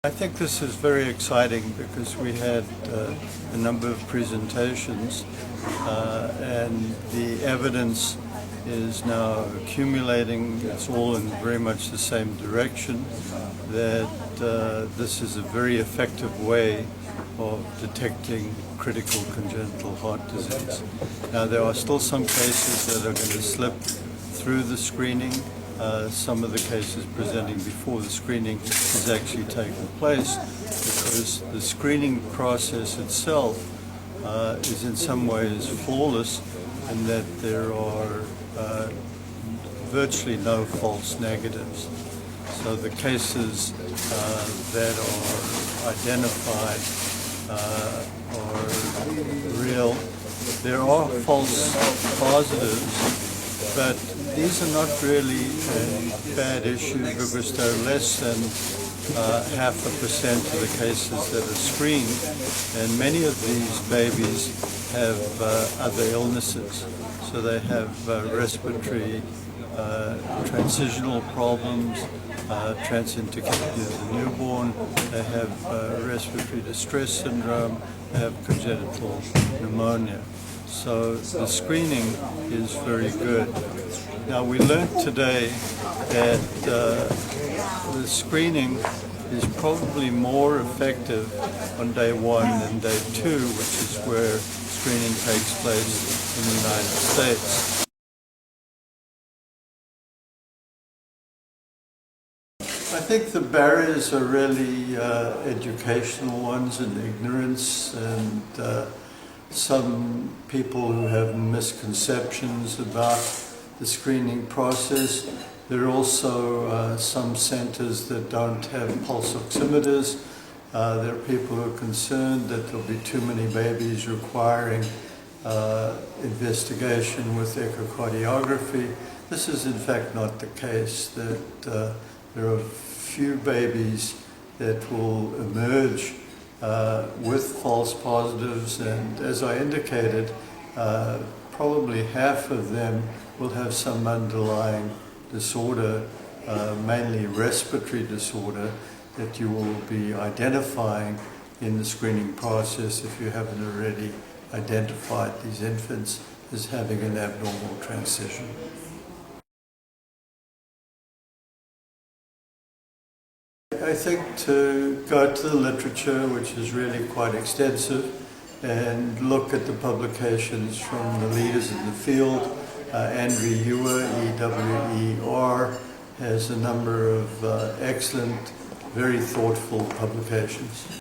I think this is very exciting because we had a number of presentations and the evidence is now accumulating. It's all in very much the same direction, that this is a very effective way of detecting critical congenital heart disease. Now there are still some cases that are going to slip through the screening. Some of the cases presenting before the screening has actually taken place because the screening process itself is in some ways flawless in that there are virtually no false negatives. So the cases that are identified are real. There are false positives, but these are not really a bad issue because they're less than 0.5% of the cases that are screened, and many of these babies have other illnesses. So they have respiratory transitional problems, transient tachycardia of the newborn, they have respiratory distress syndrome, they have congenital pneumonia. So the screening is very good. Now we learned today that the screening is probably more effective on day 1 than day 2, which is where screening takes place in the United States. I think the barriers are really educational ones and ignorance, and some people who have misconceptions about the screening process. There are also some centers that don't have pulse oximeters. There are people who are concerned that there'll be too many babies requiring investigation with echocardiography. This is in fact not the case, that there are few babies that will emerge with false positives, and as I indicated, probably half of them will have some underlying disorder, mainly respiratory disorder, that you will be identifying in the screening process if you haven't already identified these infants as having an abnormal transition. I think to go to the literature, which is really quite extensive, and look at the publications from the leaders in the field. Andrew Ewer, EWER, has a number of excellent, very thoughtful publications.